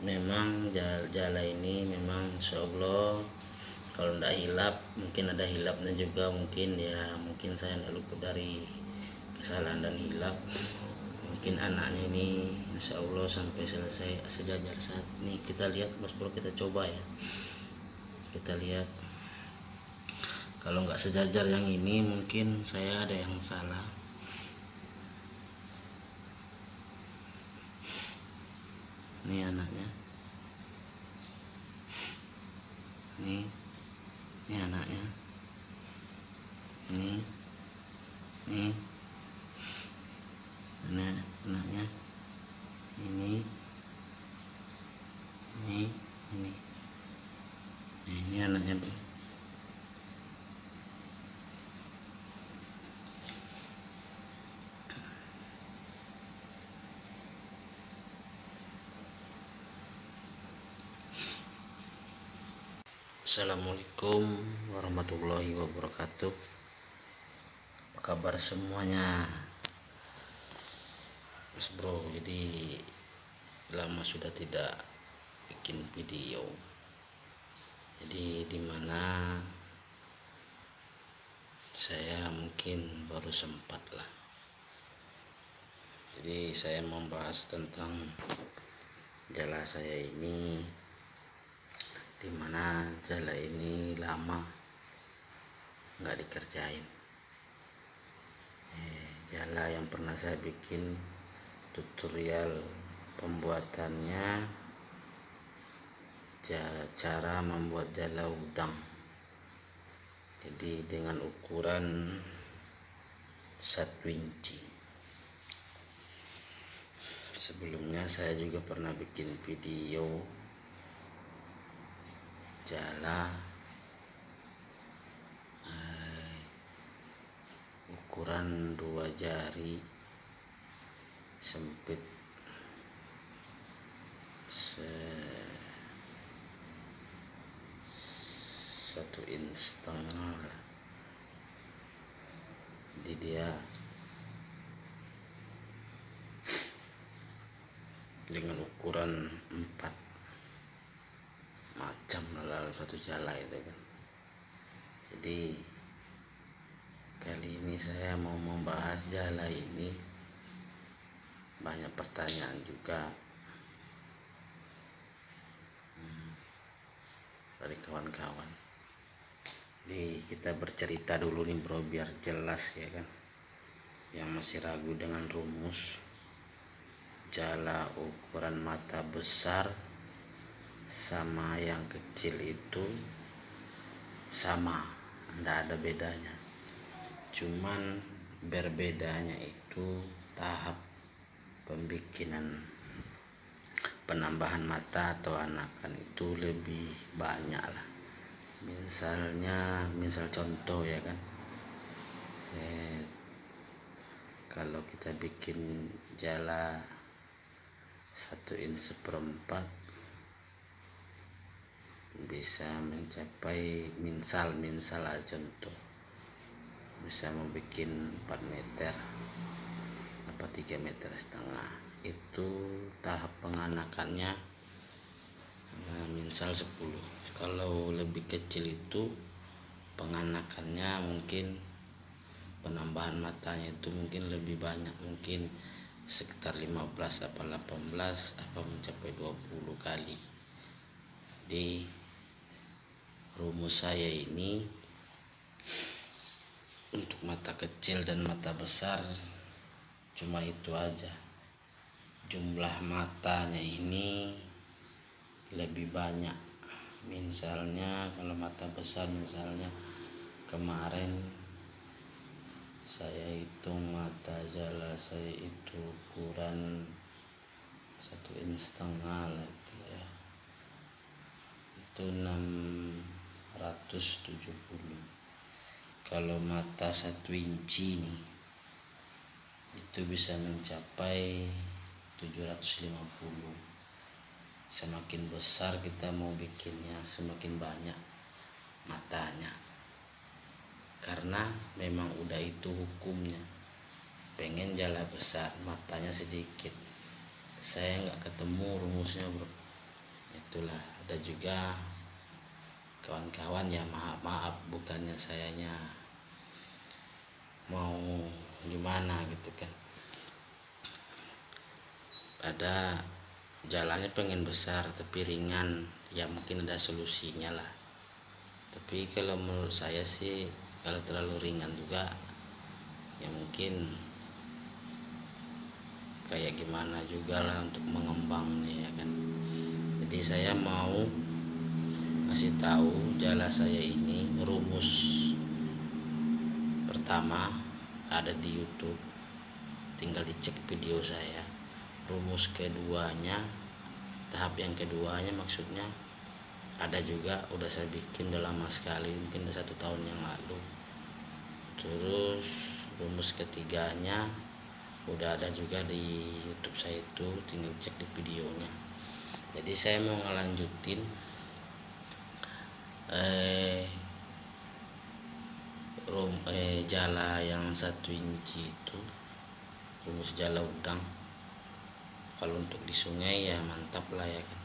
memang jala ini memang insya Allah kalau tidak hilap, mungkin ada hilapnya juga, mungkin ya mungkin saya tidak luput dari kesalahan dan hilap. Mungkin anaknya ini insya Allah sampai selesai sejajar saat ini. Kita lihat Mas Bro, kita coba ya, kita lihat. Kalau nggak sejajar yang ini mungkin saya ada yang salah. Ini anaknya, ini anaknya, ini anaknya, ini anaknya bro. Assalamualaikum warahmatullahi wabarakatuh. Apa kabar semuanya Mas Bro? Jadi lama sudah tidak bikin video. Jadi dimana saya mungkin baru sempat lah. Jadi saya membahas tentang jala saya ini, dimana jala ini lama nggak dikerjain. Jala yang pernah saya bikin tutorial pembuatannya, cara membuat jala udang. Jadi dengan ukuran 1 inci. Sebelumnya saya juga pernah bikin video jala ukuran 2 jari sempit 1,5 inch. Jadi dia dengan ukuran 4 macam lalu satu jala itu kan. Jadi kali ini saya mau membahas jala ini, banyak pertanyaan juga dari kawan-kawan. Jadi kita bercerita dulu nih bro, biar jelas ya kan, yang masih ragu dengan rumus jala ukuran mata besar sama yang kecil itu sama, enggak ada bedanya. Cuman berbedanya itu tahap pembikinan penambahan mata atau anakan itu lebih banyak lah. Misal contoh ya kan, kalau kita bikin jala 1,4 inch bisa mencapai misal contoh bisa membuat 4 meter apa 3,5 meter. Itu tahap penganakannya misal 10. Kalau lebih kecil itu penganakannya mungkin penambahan matanya itu mungkin lebih banyak, mungkin sekitar 15 apa 18 apa mencapai 20 kali. Di rumus saya ini untuk mata kecil dan mata besar cuma itu aja. Jumlah matanya ini lebih banyak. Misalnya kalau mata besar, misalnya kemarin saya hitung mata jala saya itu ukuran 1,5 inch lah itu ya, itu 670. Kalau mata 1 inci nih itu bisa mencapai 750. Semakin besar kita mau bikinnya, semakin banyak matanya, karena memang udah itu hukumnya. Pengen jala besar matanya sedikit, saya nggak ketemu rumusnya bro. Itulah, ada juga kawan-kawan ya, maaf bukannya sayanya mau gimana gitu kan, ada jalannya pengen besar tapi ringan, ya mungkin ada solusinya lah. Tapi kalau menurut saya sih kalau terlalu ringan juga ya mungkin kayak gimana juga lah untuk mengembangnya ya kan. Jadi saya mau ngasih tahu jala saya ini, rumus pertama ada di YouTube, tinggal dicek video saya. Rumus keduanya, tahap yang keduanya maksudnya ada juga, udah saya bikin udah lama sekali, mungkin udah 1 tahun yang lalu. Terus rumus ketiganya udah ada juga di YouTube saya, itu tinggal cek di videonya. Jadi saya mau ngelanjutin jala yang 1 inci itu, rumus jala udang. Kalau untuk di sungai ya mantap lah ya kan.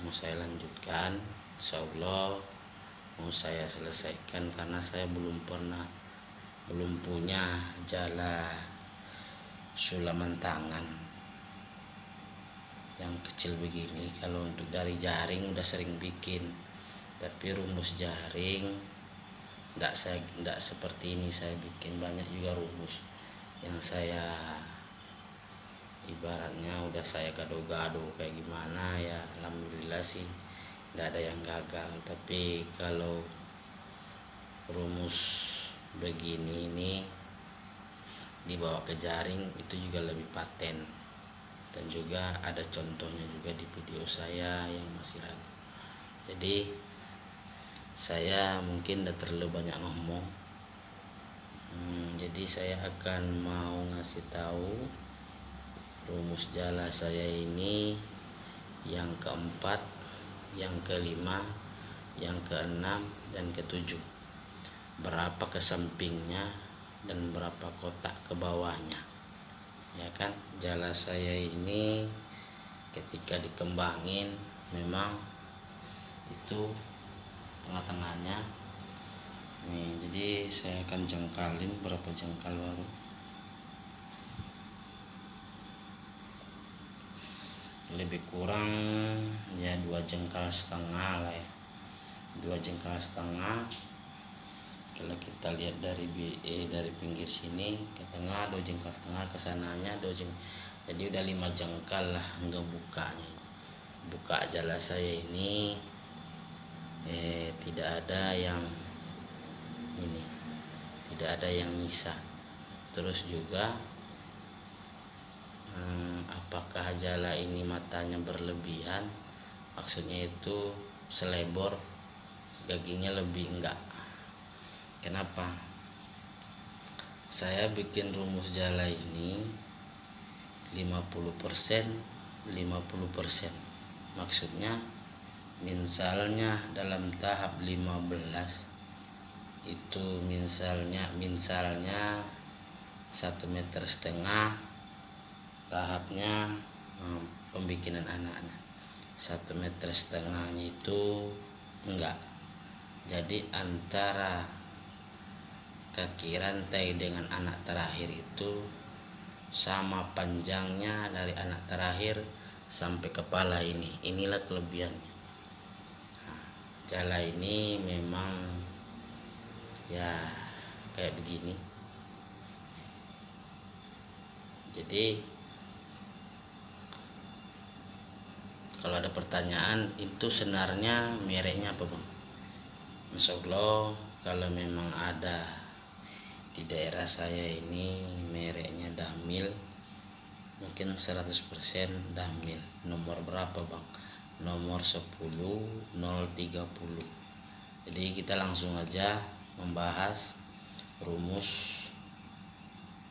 Mau saya lanjutkan, insyaallah mau saya selesaikan, karena saya belum punya jala sulaman tangan yang kecil begini. Kalau untuk dari jaring udah sering bikin, tapi rumus jaring enggak seperti ini saya bikin. Banyak juga rumus yang saya ibaratnya udah saya gado-gado kayak gimana ya, alhamdulillah sih enggak ada yang gagal. Tapi kalau rumus begini ini dibawa ke jaring itu juga lebih paten, dan juga ada contohnya juga di video saya yang masih ragu. Jadi saya mungkin udah terlalu banyak ngomong, jadi saya akan mau ngasih tahu rumus jala saya ini yang keempat, yang kelima, yang keenam, dan ketujuh. Berapa ke sampingnya dan berapa kotak ke bawahnya ya kan. Jala saya ini ketika dikembangin memang itu tengah-tengahnya nih, jadi saya akan jengkalin berapa jengkal baru. Lebih kurang ya 2,5 jengkal lah ya, 2,5 jengkal. Kalau kita lihat dari pinggir sini ke tengah 2,5 jengkal, ke sananya 2 jengkal, jadi udah 5 jengkal lah enggak bukanya. Buka jala saya ini tidak ada yang ini, tidak ada yang nyisa. Terus juga apakah jala ini matanya berlebihan, maksudnya itu selebor gaginya lebih, enggak. Kenapa saya bikin rumus jala ini 50% 50%, maksudnya misalnya dalam tahap 15 itu misalnya 1,5 meter, tahapnya pembikinan anaknya 1,5 meter itu enggak. Jadi antara kaki rantai dengan anak terakhir itu sama panjangnya dari anak terakhir sampai kepala ini. Inilah kelebihannya. Jala ini memang ya kayak begini. Jadi kalau ada pertanyaan itu senarnya mereknya apa bang? Insyaallah kalau memang ada di daerah saya ini mereknya Damil, mungkin 100% Damil. Nomor berapa bang? Nomor 10 030. Jadi kita langsung aja membahas rumus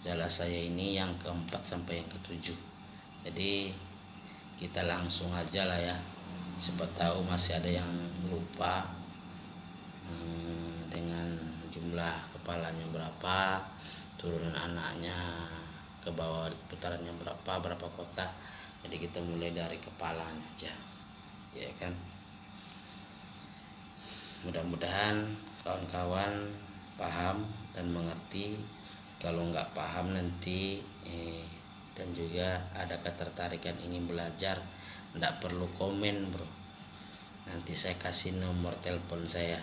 jala saya ini yang keempat sampai yang ketujuh. Jadi kita langsung aja lah ya, siapa tahu masih ada yang lupa dengan jumlah kepalanya berapa, turunan anaknya ke bawah putarannya berapa kotak. Jadi kita mulai dari kepalanya aja, ya kan. Mudah-mudahan kawan-kawan paham dan mengerti. Kalau nggak paham nanti dan juga ada ketertarikan ingin belajar, nggak perlu komen bro, nanti saya kasih nomor telepon saya,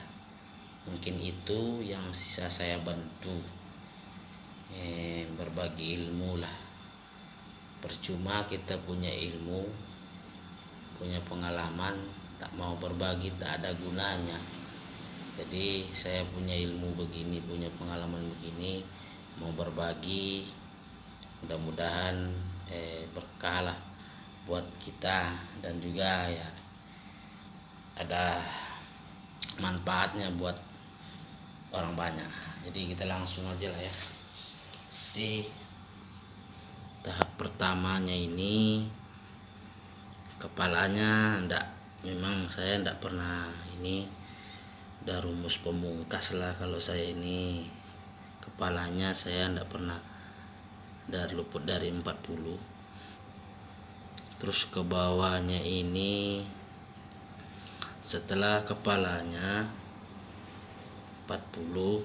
mungkin itu yang sisa saya bantu, berbagi ilmu lah. Percuma kita punya ilmu, punya pengalaman, tak mau berbagi tak ada gunanya. Jadi saya punya ilmu begini, punya pengalaman begini, mau berbagi, mudah-mudahan berkah lah buat kita, dan juga ya ada manfaatnya buat orang banyak. Jadi kita langsung aja lah ya. Di tahap pertamanya ini kepalanya memang saya ndak pernah ini, udah rumus pemungkas lah kalau saya ini. Kepalanya saya ndak pernah luput dari 40. Terus ke bawahnya ini setelah kepalanya 40,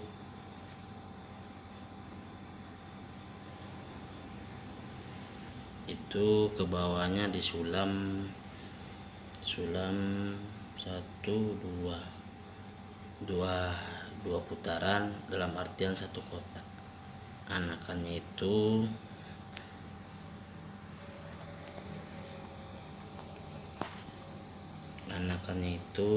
itu ke bawahnya disulam 2 putaran, dalam artian 1 kotak. Anakannya itu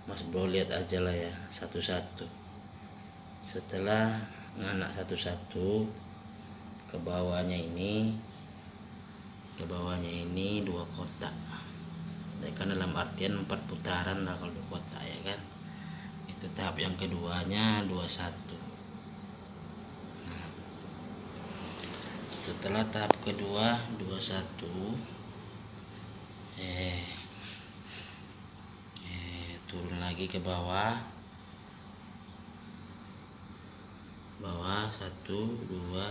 Mas bro lihat aja lah ya satu-satu. Setelah nganak satu-satu ke bawahnya ini 2 kotak. Kan dalam artian 4 putaran lah kalau 2 kotak, ya kan. Itu tahap yang keduanya 21. Nah, setelah tahap kedua 21, turun lagi ke bawah 1, 2,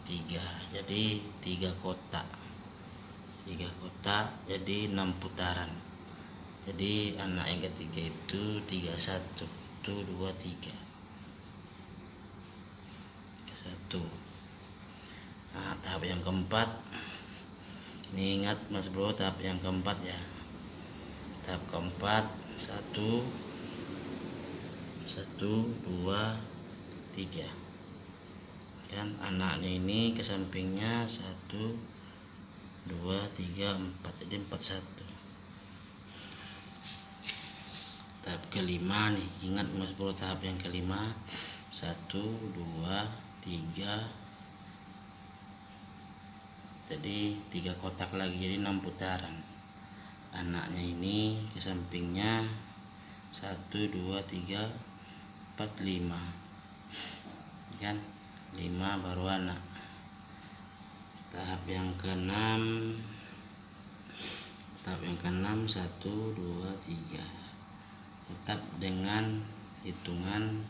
3, jadi 3 kotak jadi 6 putaran. Jadi anak yang ketiga itu 31, 1, 2, 3, 1. Nah, tahap yang keempat ini, ingat mas bro, tahap yang keempat ya. Tahap keempat 1, 2, 3 kan. Anaknya ini ke sampingnya 1, 2, 3, 4, jadi 41. Tahap kelima nih, ingat mas bro, tahap yang kelima 1, 2, 3, jadi 3 kotak lagi, jadi 6 putaran. Anaknya ini ke sampingnya 1, 2, 3, 4, 5 kan, 5 baru anak. Tahap yang keenam 1, 2, 3, tetap dengan hitungan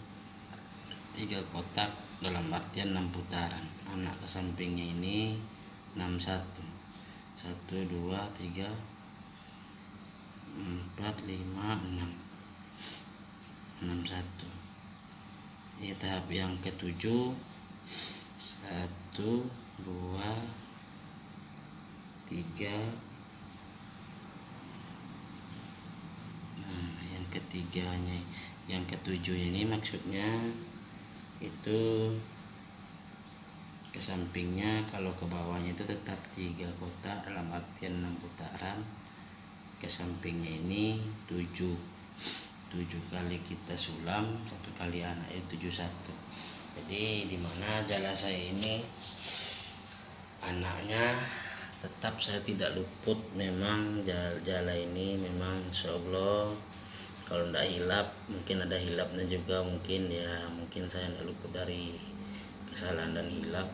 3 kotak, dalam artian 6 putaran. Anak ke sampingnya ini 61, 1, 2, 3, 4, 5, 6, 61. Ini tahap yang ketujuh 1, 2, 3. Nah, yang ketiganya, yang ketujuh ini maksudnya itu ke sampingnya, kalau ke bawahnya itu tetap 3 kotak, dalam artian 6 putaran. Ke sampingnya ini 7 kali kita sulam 1 kali anak itu 71. Jadi dimana jala saya ini anaknya tetap saya tidak luput. Memang jala ini memang insya Allah kalau tidak hilap, mungkin ada hilapnya juga, mungkin ya, mungkin saya tidak luput dari kesalahan dan hilap.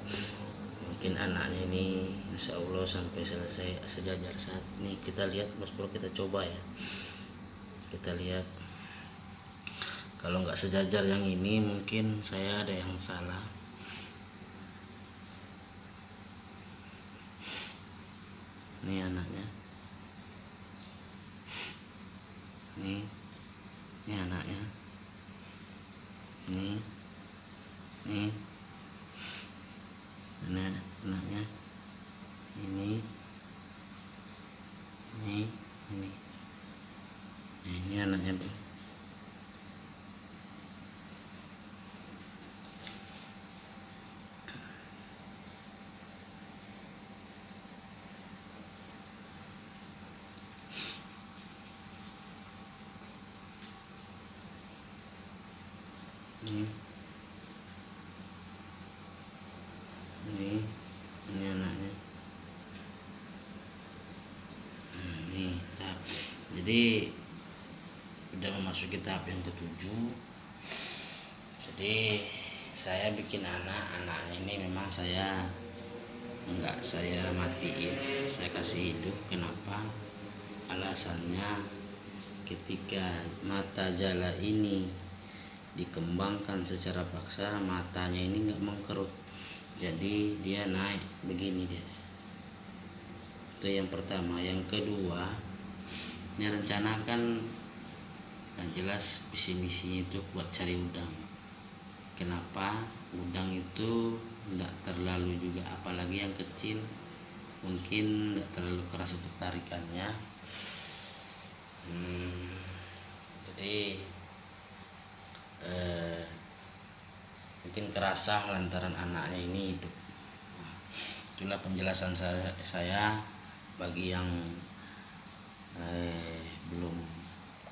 Mungkin anaknya ini insya Allah sampai selesai sejajar saat ini. Kita lihat mas bro, kita coba ya, kita lihat. Kalau nggak sejajar yang ini mungkin saya ada yang salah. Nih anaknya, nih anaknya, nih anaknya, ini anaknya bro. Ini anaknya. Nih tahap. Jadi udah memasuki tahap yang ketujuh. Jadi saya bikin anaknya ini memang saya matiin, saya kasih hidup. Kenapa? Alasannya ketika mata jala ini dikembangkan secara paksa, matanya ini nggak mengkerut, jadi dia naik begini dia. Itu yang pertama. Yang kedua, ini rencana kan yang jelas visi misinya itu buat cari udang. Kenapa? Udang itu tidak terlalu juga, apalagi yang kecil mungkin tidak terlalu keras untuk tarikannya. Jadi mungkin kerasa lantaran anaknya ini hidup. Itulah penjelasan saya bagi yang belum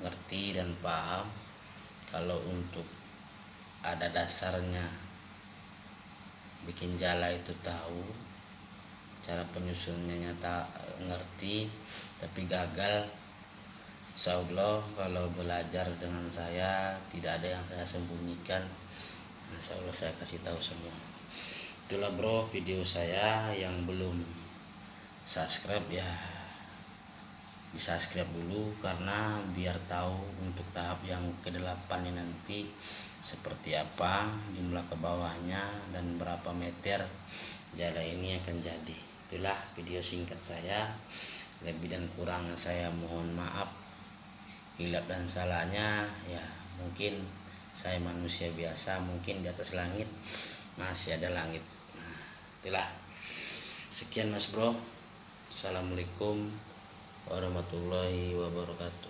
ngerti dan paham. Kalau untuk ada dasarnya bikin jala itu tahu, cara penyusunannya tak ngerti tapi gagal, insyaallah kalau belajar dengan saya tidak ada yang saya sembunyikan. Insyaallah saya kasih tahu semua. Itulah bro video saya. Yang belum subscribe ya di subscribe dulu, karena biar tahu untuk tahap yang ke-8 ini nanti seperti apa jumlah ke bawahnya dan berapa meter jala ini akan jadi. Itulah video singkat saya. Lebih dan kurang saya mohon maaf, hilap dan salahnya ya mungkin saya manusia biasa, mungkin di atas langit masih ada langit. Itulah. Sekian mas bro. Assalamualaikum warahmatullahi wabarakatuh.